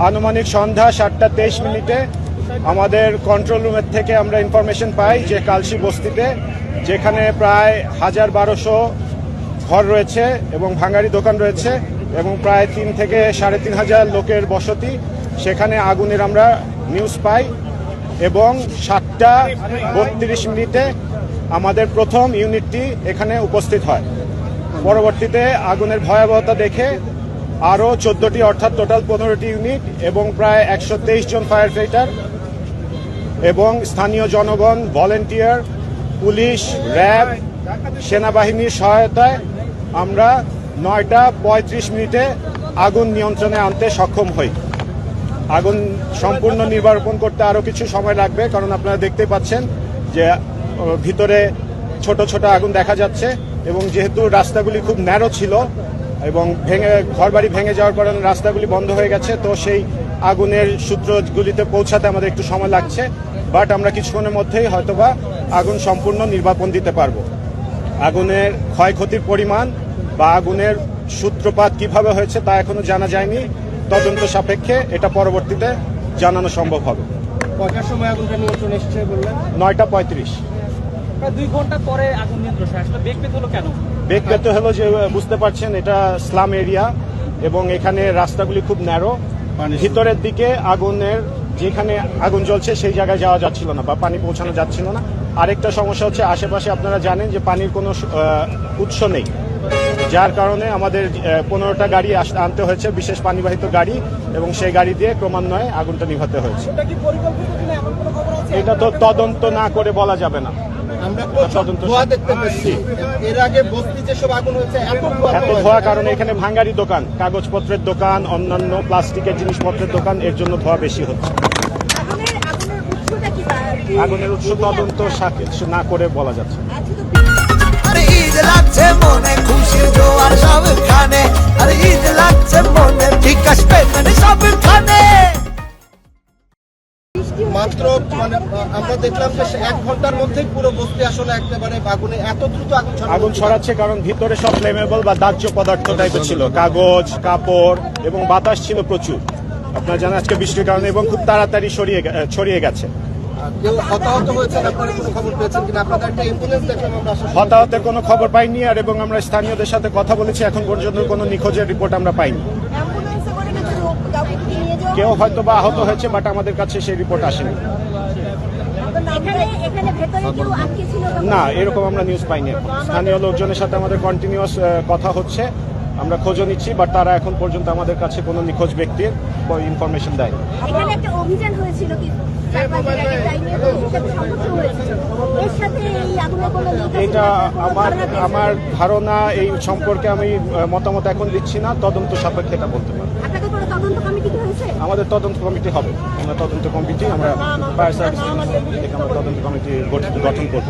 আনুমানিক সন্ধ্যা 7:23 আমাদের কন্ট্রোল রুমের থেকে আমরা ইনফরমেশন পাই যে কালশি বস্তিতে, যেখানে প্রায় 1200 ঘর রয়েছে এবং ভাঙাড়ি দোকান রয়েছে এবং প্রায় 3 থেকে 3,500 লোকের বসতি, সেখানে আগুনের আমরা নিউজ পাই এবং 7:32 আমাদের প্রথম ইউনিটটি এখানে উপস্থিত হয়। পরবর্তীতে আগুনের ভয়াবহতা দেখে আরও 14টি অর্থাৎ টোটাল 15টি ইউনিট এবং প্রায় 123 জন ফায়ার ফাইটার এবং স্থানীয় জনগণ, ভলেন্টিয়ার, পুলিশ, র্যাব, সেনাবাহিনীর সহায়তায় আমরা 9:35 আগুন নিয়ন্ত্রণে আনতে সক্ষম হই। আগুন সম্পূর্ণ নির্বাপন করতে আরও কিছু সময় লাগবে, কারণ আপনারা দেখতেই পাচ্ছেন যে ভিতরে ছোট ছোট আগুন দেখা যাচ্ছে এবং যেহেতু রাস্তাগুলি খুব ন্যারো ছিল এবং ঘরবাড়ি ভেঙে যাওয়ার কারণে রাস্তাগুলি বন্ধ হয়ে গেছে, তো সেই আগুনের সূত্রগুলিতে পৌঁছাতে আমাদের একটু সময় লাগছে। বাট আমরা কিছুক্ষণের মধ্যেই হয়তোবা আগুন সম্পূর্ণ নির্বাপন দিতে পারবো। আগুনের ক্ষয়ক্ষতির পরিমাণ বা আগুনের সূত্রপাত কিভাবে হয়েছে তা এখনো জানা যায়নি। তদন্ত সাপেক্ষে এটা পরবর্তীতে জানানো সম্ভব হবে। কয়টার সময় আগুনটা নিয়ন্ত্রণে এসেছে বললেন? 9:35। প্রায় 2 ঘন্টা পরে আগুন নিয়ন্ত্রণে আসলে বেগ পেতে হলো কেন? বেগ পেতে হলো যে বুঝতে পারছেন এটা স্লাম এরিয়া এবং এখানে রাস্তাগুলি খুব ন্যারো। ভিতরের দিকে আগুনের যেখানে আগুন জ্বলছে সেই জায়গায় যাওয়া যাচ্ছিল না বা পানি পৌঁছানো যাচ্ছিল না। আরেকটা সমস্যা হচ্ছে আশেপাশে আপনারা জানেন যে পানির কোনো উৎস নেই, যার কারণে আমাদের 15টা গাড়ি আনতে হয়েছে, বিশেষ পানিবাহিত গাড়ি, এবং সেই গাড়ি দিয়ে ক্রমান্বয়ে আগুনটা নিভাতে হয়েছে। এটা তো তদন্ত না করে বলা যাবে না। এত ধোয়া কারণে এখানে ভাঙাড়ি দোকান, কাগজপত্রের দোকান, অন্যান্য প্লাস্টিকের জিনিসপত্রের দোকান, এর জন্য ধোয়া বেশি হচ্ছে। আগুনের উৎস তদন্ত না করে বলা যাচ্ছে। ঈদ লাগছে মনে, খুশির জোয়ার সবখানে, আর ঈদ লাগছে মনে, ঠিক আসবে মানে সবখানে। মাত্র আমরা দেখলাম যে 1 ঘন্টার মধ্যেই পুরো বস্তি আসলে একেবারে আগুনে এত দ্রুত আগুন ছড়াচ্ছে, কারণ ভিতরে সব ফ্লেমেবল বা দাহ্য পদার্থ টাইপের ছিল, কাগজ, কাপড় এবং বাতাস ছিল প্রচুর। আপনারা জানেন আজকে বৃষ্টির কারণে এবং খুব তাড়াতাড়ি ছড়িয়ে গেছে। কেউ হতাহত হয়েছে, আপনারা কোনো খবর পেয়েছেন কিনা? আপনাদের একটা অ্যাম্বুলেন্স দেখলাম আমরা। হতাহতের কোনো খবর পাইনি আর এবং আমরা স্থানীয়দের সাথে কথা বলেছি, এখন পর্যন্ত কোনো নিখোঁজের রিপোর্ট আমরা পাইনি। কেউ হয়তো বা আহত হয়েছে, বাট আমাদের কাছে সেই রিপোর্ট আসেনি। না, এরকম আমরা নিউজ পাইনি। স্থানীয় লোকজনের সাথে আমাদের কন্টিনিউয়াস কথা হচ্ছে, আমরা খোঁজও নিচ্ছি, বাট তারা এখন পর্যন্ত আমাদের কাছে কোনো নিখোঁজ ব্যক্তির ইনফরমেশন দেয়। এটা আমার ধারণা, এই সম্পর্কে আমি মতামত এখন দিচ্ছি না, তদন্ত সাপেক্ষে এটা বলতে পারি। আমাদের তদন্ত কমিটি হবে, আমরা তদন্ত কমিটি, আমরা ফায়ার সার্ভিস থেকে আমরা তদন্ত কমিটি গঠন করব।